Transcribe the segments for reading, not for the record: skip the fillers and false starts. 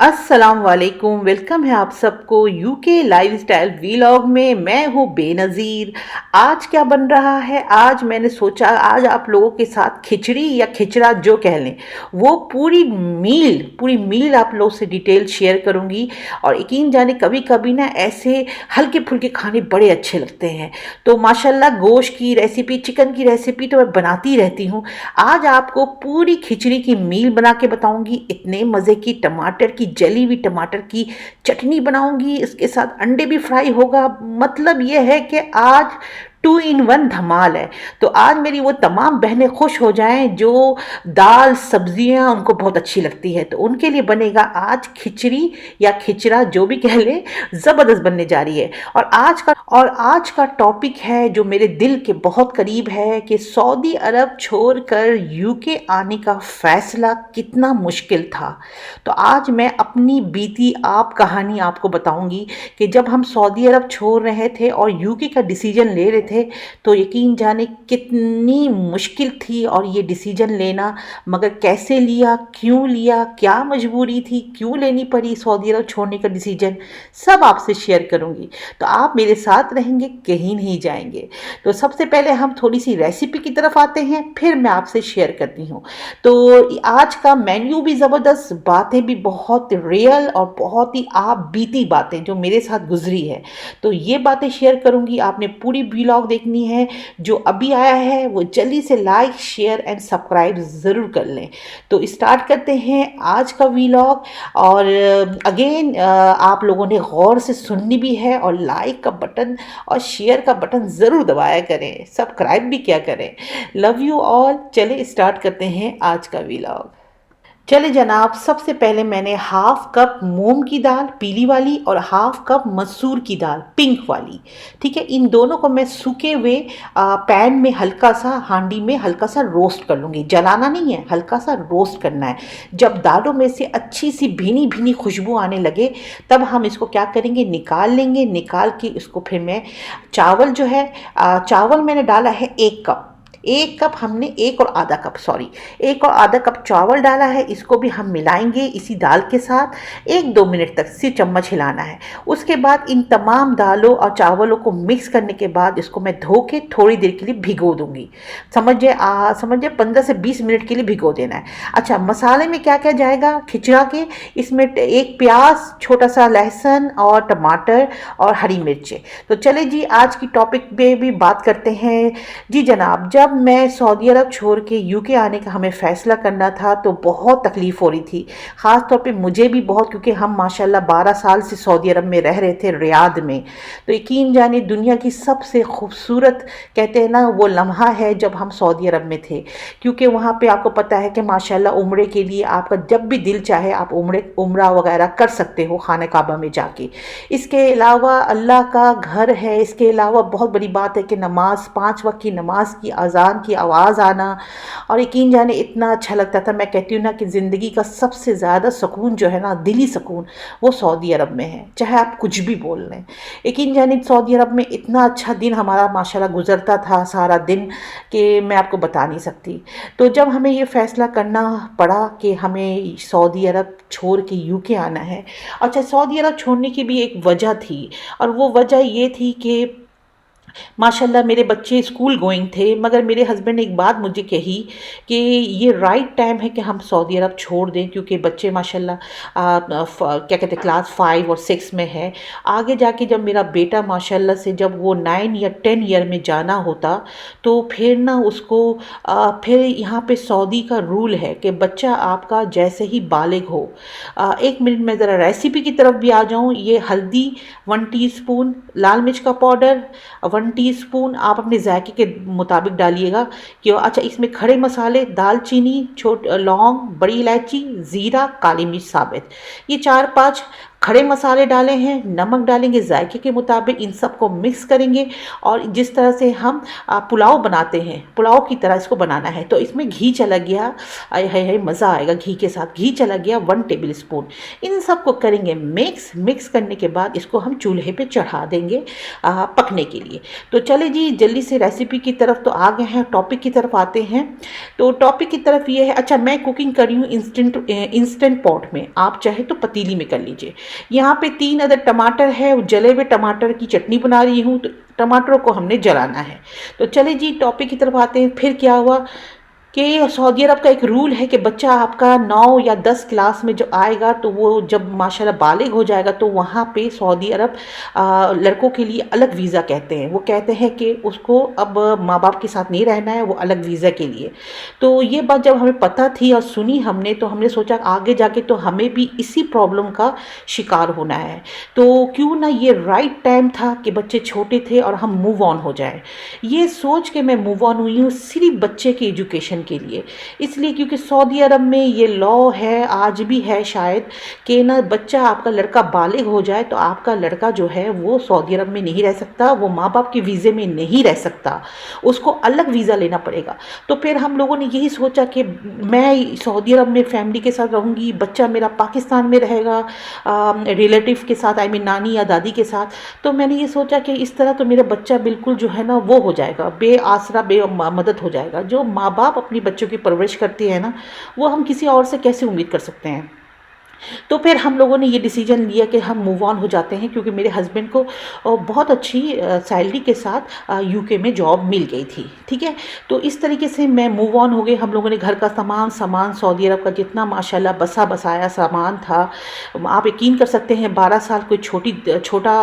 अस्सलाम वालेकुम। वेलकम है आप सबको यूके लाइफस्टाइल व्लॉग में। मैं हूँ बेनज़ीर। आज क्या बन रहा है, आज मैंने सोचा आज आप लोगों के साथ खिचड़ी या खिचड़ा जो कह लें, वो पूरी मील आप लोगों से डिटेल शेयर करूँगी। और यकीन जाने कभी कभी ना ऐसे हल्के फुल्के खाने बड़े अच्छे लगते हैं। तो माशाल्लाह गोश्त की रेसिपी, चिकन की रेसिपी तो मैं बनाती रहती हूँ। आज आपको पूरी खिचड़ी की मील बना के बताऊँगी। इतने मज़े की टमाटर की जली हुई टमाटर की चटनी बनाऊंगी, इसके साथ अंडे भी फ्राई होगा। मतलब ये है कि आज 2 in 1 धमाल है। तो आज मेरी वो तमाम बहनें खुश हो जाएं जो दाल सब्जियां उनको बहुत अच्छी लगती है, तो उनके लिए बनेगा आज खिचड़ी या खिचड़ा जो भी कह ले, ज़बरदस्त बनने जा रही है। और आज का टॉपिक है जो मेरे दिल के बहुत करीब है कि सऊदी अरब छोड़कर यूके आने का फ़ैसला कितना मुश्किल था। तो आज मैं अपनी बीती आप कहानी आपको बताऊंगी कि जब हम सऊदी अरब छोड़ रहे थे और यूके का डिसीजन ले रहे थे, तो यकीन जाने कितनी मुश्किल थी और ये डिसीजन लेना। मगर कैसे लिया, क्यों लिया, क्या मजबूरी थी, क्यों लेनी पड़ी सऊदी अरब छोड़ने का डिसीजन, सब आपसे शेयर करूंगी। तो आप मेरे साथ रहेंगे, कहीं नहीं जाएंगे। तो सबसे पहले हम थोड़ी सी रेसिपी की तरफ आते हैं, फिर मैं आपसे शेयर करती हूँ। तो आज का मेन्यू भी ज़बरदस्त, बातें भी बहुत रियल और बहुत ही आप बीती बातें जो मेरे साथ गुजरी है, तो ये बातें शेयर करूंगी। आपने पूरी व्लॉग देखनी है। जो अभी आया है वो जल्दी से लाइक शेयर एंड सब्सक्राइब ज़रूर कर लें। तो स्टार्ट करते हैं आज का व्लॉग। और अगेन आप लोगों ने गौर से सुननी भी है और लाइक का बटन और शेयर का बटन ज़रूर दबाया करें, सब्सक्राइब भी किया करें। Love you all. चले स्टार्ट करते हैं आज का व्लॉग। चले जनाब, सबसे पहले मैंने हाफ कप मूंग की दाल पीली वाली और हाफ कप मसूर की दाल पिंक वाली, ठीक है, इन दोनों को मैं सूखे हुए पैन में हल्का सा, हांडी में हल्का सा रोस्ट कर लूँगी। जलाना नहीं है, हल्का सा रोस्ट करना है। जब दालों में से अच्छी सी भीनी भीनी खुशबू आने लगे, तब हम इसको क्या करेंगे, निकाल लेंगे। निकाल के इसको फिर मैं चावल जो है, चावल मैंने डाला है 1 कप। 1 कप हमने, 1 और आधा कप चावल डाला है। इसको भी हम मिलाएंगे इसी दाल के साथ 1-2 मिनट तक, सिर्फ चम्मच हिलाना है। उसके बाद इन तमाम दालों और चावलों को मिक्स करने के बाद इसको मैं धो के थोड़ी देर के लिए भिगो दूंगी। समझिए 15 से 20 मिनट के लिए भिगो देना है। अच्छा, मसाले में क्या क्या जाएगा खिचड़ा के, इसमें 1 प्याज, छोटा सा लहसुन और टमाटर और हरी मिर्चें। तो चले जी आज की टॉपिक पे भी बात करते हैं। जी जनाब, जब मैं सऊदी अरब छोड़ के यूके आने का हमें फ़ैसला करना था तो बहुत तकलीफ़ हो रही थी, ख़ास तौर पे मुझे भी बहुत, क्योंकि हम माशाल्लाह 12 साल से सऊदी अरब में रह रहे थे, रियाद में। तो यकीन जाने दुनिया की सबसे खूबसूरत, कहते हैं ना, वो लम्हा है जब हम सऊदी अरब में थे। क्योंकि वहाँ पे आपको पता है कि माशाल्लाह उम्रे के लिए आपका जब भी दिल चाहे आप उम्रा वगैरह कर सकते हो खाने काबा में जाके। इसके अलावा अल्लाह का घर है। इसके अलावा बहुत बड़ी बात है कि नमाज, 5 वक्त की नमाज की अजान की आवाज़ आना, और यकीन जाने इतना अच्छा लगता था। मैं कहती हूँ ना कि ज़िंदगी का सबसे ज़्यादा सुकून जो है ना, दिली सुकून, वो सऊदी अरब में है, चाहे आप कुछ भी बोल लें। यकीन जाने सऊदी अरब में इतना अच्छा दिन हमारा माशाल्लाह गुजरता था, सारा दिन, कि मैं आपको बता नहीं सकती। तो जब हमें ये फ़ैसला करना पड़ा कि हमें सऊदी अरब छोड़ के यूके आना है। अच्छा, सऊदी अरब छोड़ने की भी एक वजह थी, और वो वजह ये थी कि माशाल्लाह मेरे बच्चे स्कूल गोइंग थे, मगर मेरे हस्बैंड ने एक बात मुझे कही कि ये राइट टाइम है कि हम सऊदी अरब छोड़ दें, क्योंकि बच्चे माशाल्लाह क्या कहते हैं क्लास 5 और 6 में है। आगे जाके जब मेरा बेटा माशाल्लाह से जब वो 9 या 10 ईयर में जाना होता, तो फिर ना उसको फिर यहाँ पे सऊदी का रूल है कि बच्चा आपका जैसे ही बालिग हो, 1 मिनट में ज़रा रेसिपी की तरफ भी आ जाऊँ। ये हल्दी 1 टीस्पून, लाल मिर्च का पाउडर 1 टीस्पून आप अपने जायके के मुताबिक डालिएगा। कि अच्छा, इसमें खड़े मसाले, दालचीनी, लौंग, बड़ी इलायची, ज़ीरा, काली मिर्च साबित, ये 4-5 खड़े मसाले डाले हैं, नमक डालेंगे जायके के मुताबिक, इन सब को मिक्स करेंगे और जिस तरह से हम पुलाव बनाते हैं, पुलाव की तरह इसको बनाना है। तो इसमें घी चला गया, आय हाय हाय मज़ा आएगा घी के साथ, घी चला गया 1 टेबल स्पून। इन सब को करेंगे मिक्स करने के बाद इसको हम चूल्हे पे चढ़ा देंगे पकने के लिए। तो चले जी जल्दी से रेसिपी की तरफ तो आ गए हैं, टॉपिक की तरफ आते हैं। तो टॉपिक की तरफ ये है, अच्छा मैं कुकिंग कर रही हूँ इंस्टेंट पॉट में, आप चाहे तो पतीली में कर लीजिए। यहाँ पे 3 अदर टमाटर है, जले हुए टमाटर की चटनी बना रही हूँ, तो टमाटरों को हमने जलाना है। तो चले जी टॉपिक की तरफ आते हैं। फिर क्या हुआ कि सऊदी अरब का एक रूल है कि बच्चा आपका 9 या 10 क्लास में जब आएगा तो वो जब माशाल्लाह बालिग हो जाएगा तो वहाँ पे सऊदी अरब लड़कों के लिए अलग वीज़ा कहते हैं। वो कहते हैं कि उसको अब माँ बाप के साथ नहीं रहना है, वो अलग वीज़ा के लिए। तो ये बात जब हमें पता थी और सुनी हमने, तो हमने सोचा आगे जाके तो हमें भी इसी प्रॉब्लम का शिकार होना है, तो क्यों ना ये राइट टाइम था कि बच्चे छोटे थे और हम मूव ऑन हो जाए। ये सोच के मैं मूव ऑन हुई हूँ सिर्फ बच्चे की एजुकेशन के लिए, इसलिए क्योंकि सऊदी अरब में ये लॉ है, आज भी है शायद, कि ना बच्चा आपका लड़का बालिग हो जाए तो आपका लड़का जो है वो सऊदी अरब में नहीं रह सकता, वो माँ बाप के वीज़े में नहीं रह सकता, उसको अलग वीज़ा लेना पड़ेगा। तो फिर हम लोगों ने यही सोचा कि मैं सऊदी अरब में फैमिली के साथ रहूँगी, बच्चा मेरा पाकिस्तान में रहेगा रिलेटिव के साथ, आई मीन नानी या दादी के साथ। तो मैंने ये सोचा कि इस तरह तो मेरा बच्चा बिल्कुल जो है ना वो हो जाएगा, बेआसरा मदद हो जाएगा। जो माँ बाप अपने बच्चों की परवरिश करती है ना, वो हम किसी और से कैसे उम्मीद कर सकते हैं। तो फिर हम लोगों ने ये डिसीजन लिया कि हम मूव ऑन हो जाते हैं, क्योंकि मेरे हस्बैंड को बहुत अच्छी सैलरी के साथ यूके में जॉब मिल गई थी, ठीक है। तो इस तरीके से मैं मूव ऑन हो गई। हम लोगों ने घर का सामान सऊदी अरब का जितना माशाल्लाह बसा बसाया सामान था, आप यकीन कर सकते हैं 12 साल कोई छोटा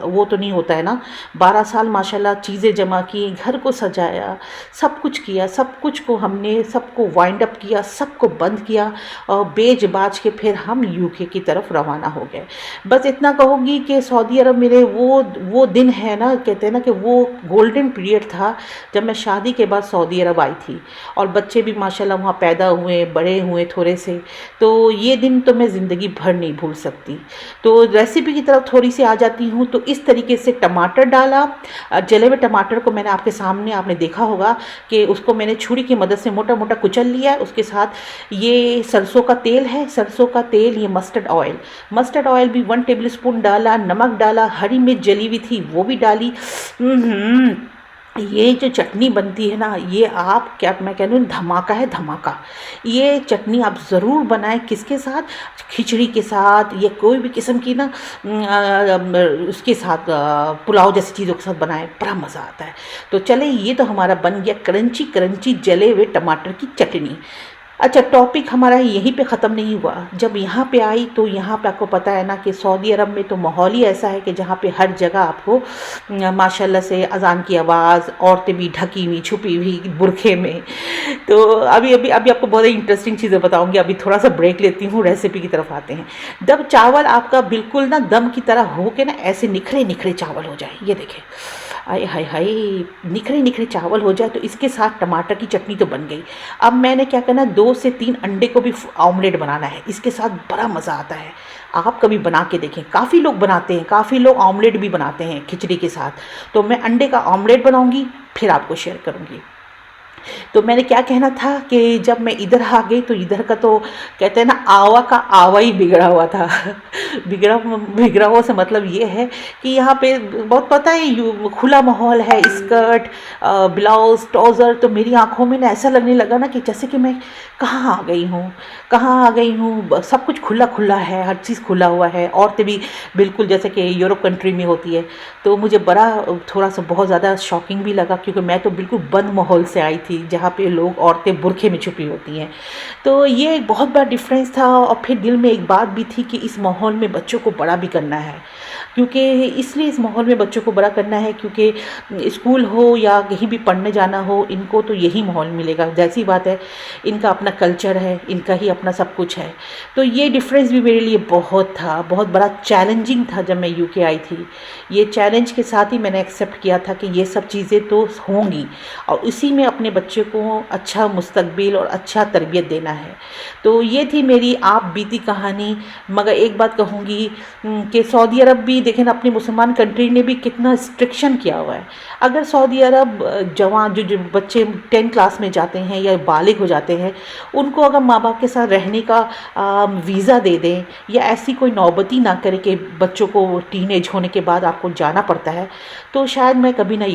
वो तो नहीं होता है ना। 12 साल माशाल्लाह चीज़ें जमा की, घर को सजाया, सब कुछ किया, सब कुछ को हमने सबको वाइंड अप किया, सबको बंद किया और बेच बाज के फिर हम यूके की तरफ रवाना हो गए। बस इतना कहूँगी कि सऊदी अरब मेरे वो दिन है ना, कहते हैं ना कि वो गोल्डन पीरियड था जब मैं शादी के बाद सऊदी अरब आई थी, और बच्चे भी माशाल्लाह वहाँ पैदा हुए, बड़े हुए थोड़े से। तो ये दिन तो मैं ज़िंदगी भर नहीं भूल सकती। तो रेसिपी की तरफ थोड़ी सी आ जाती हूँ। तो इस तरीके से टमाटर डाला, जले हुए टमाटर को मैंने आपके सामने, आपने देखा होगा कि उसको मैंने छुरी की मदद से मोटा मोटा कुचल लिया है। उसके साथ ये सरसों का तेल है, सरसों का तेल, ये मस्टर्ड ऑयल भी 1 टेबल स्पून डाला, नमक डाला, हरी मिर्च जली हुई थी वो भी डाली। ये जो चटनी बनती है ना, ये आप क्या मैं कह रही हूँ, धमाका है धमाका। ये चटनी आप ज़रूर बनाएं, किसके साथ, खिचड़ी के साथ या कोई भी किस्म की ना उसके साथ पुलाव जैसी चीज़ों के साथ बनाएं, बड़ा मज़ा आता है। तो चले ये तो हमारा बन गया क्रंची क्रंची जले हुए टमाटर की चटनी। अच्छा टॉपिक हमारा यहीं पे ख़त्म नहीं हुआ। जब यहाँ पे आई तो यहाँ पे आपको पता है ना कि सऊदी अरब में तो माहौल ही ऐसा है कि जहाँ पे हर जगह आपको माशाल्लाह से अजान की आवाज़, औरतें भी ढकी हुई छुपी हुई बुरखे में। तो अभी अभी अभी आपको बहुत ही इंटरेस्टिंग चीज़ें बताऊँगी। अभी थोड़ा सा ब्रेक लेती हूँ, रेसिपी की तरफ आते हैं। जब चावल आपका बिल्कुल ना दम की तरह हो के ना ऐसे निखरे निखरे चावल हो जाए, ये देखें, आय हाय हाय, निखरे निखरे चावल हो जाए तो इसके साथ टमाटर की चटनी तो बन गई। अब मैंने क्या करना, 2 से 3 अंडे को भी ऑमलेट बनाना है, इसके साथ बड़ा मज़ा आता है। आप कभी बना के देखें, काफ़ी लोग बनाते हैं, काफ़ी लोग ऑमलेट भी बनाते हैं खिचड़ी के साथ। तो मैं अंडे का ऑमलेट बनाऊंगी, फिर आपको शेयर करूंगी। तो मैंने क्या कहना था कि जब मैं इधर आ गई तो इधर का तो कहते हैं ना आवा का आवा ही बिगड़ा हुआ था। बिगड़ा हुआ से मतलब ये है कि यहाँ पे बहुत पता है खुला माहौल है, स्कर्ट ब्लाउज ट्राउज़र, तो मेरी आंखों में ना ऐसा लगने लगा ना कि जैसे कि मैं कहाँ आ गई हूँ, कहाँ आ गई हूँ। सब कुछ खुला खुला है, हर चीज़ खुला हुआ है, औरतें भी बिल्कुल जैसे कि यूरोप कंट्री में होती है। तो मुझे बड़ा थोड़ा सा बहुत ज़्यादा शॉकिंग भी लगा, क्योंकि मैं तो बिल्कुल बंद माहौल से आई थी जहाँ पे लोग औरतें बुरखे में छुपी होती हैं। तो ये एक बहुत बड़ा डिफरेंस था। और फिर दिल में एक बात भी थी कि इस माहौल में बच्चों को बड़ा भी करना है, क्योंकि इसलिए इस माहौल में बच्चों को बड़ा करना है क्योंकि स्कूल हो या कहीं भी पढ़ने जाना हो, इनको तो यही माहौल मिलेगा। जैसी बात है, इनका अपना कल्चर है, इनका ही अपना सब कुछ है। तो ये डिफरेंस भी मेरे लिए बहुत था, बहुत बड़ा चैलेंजिंग था जब मैं यूके आई थी। ये चैलेंज के साथ ही मैंने एक्सेप्ट किया था कि ये सब चीज़ें तो होंगी और इसी में अपने बच्चे को अच्छा मुस्तकबिल और अच्छा तरबियत देना है। तो ये थी मेरी आप बीती कहानी। मगर एक बात कहूँ चाहूँगी कि सऊदी अरब भी देखें ना, अपनी मुसलमान कंट्री ने भी कितना स्ट्रिक्शन किया हुआ है। अगर सऊदी अरब जवान जो बच्चे 10 क्लास में जाते हैं या बालिग हो जाते हैं, उनको अगर माँ बाप के साथ रहने का वीज़ा दे दें, या ऐसी कोई नौबती ना करे कि बच्चों को टीनेज होने के बाद आपको जाना पड़ता है, तो शायद मैं कभी ना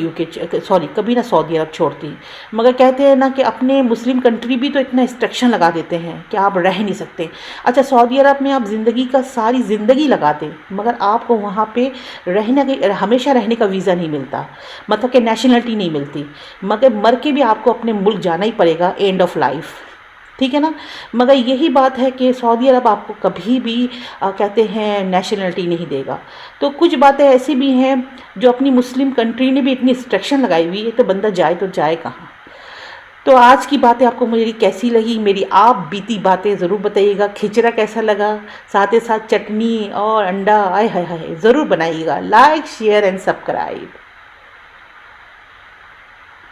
कभी ना सऊदी अरब छोड़ती। मगर कहते हैं ना कि अपने मुस्लिम कंट्री भी तो इतना रिस्ट्रिक्शन लगा देते हैं कि आप रह नहीं सकते। अच्छा, सऊदी अरब में आप सारी ज़िंदगी लगा दें, मगर आपको वहाँ पे हमेशा रहने का वीज़ा नहीं मिलता, मतलब कि नेशनलिटी नहीं मिलती, मगर मर के भी आपको अपने मुल्क जाना ही पड़ेगा, एंड ऑफ लाइफ। ठीक है ना। मगर यही बात है कि सऊदी अरब आपको कभी भी कहते हैं नेशनलिटी नहीं देगा। तो कुछ बातें ऐसी भी हैं जो अपनी मुस्लिम कंट्री ने भी इतनी रिस्ट्रिक्शन लगाई हुई है, तो बंदा जाए तो जाए कहाँ। तो आज की बातें आपको मेरी कैसी लगी, मेरी आप बीती बातें ज़रूर बताइएगा। खिचड़ा कैसा लगा, साथ ही साथ चटनी और अंडा, आय हाय हाय, ज़रूर बनाइएगा। Like share and subscribe.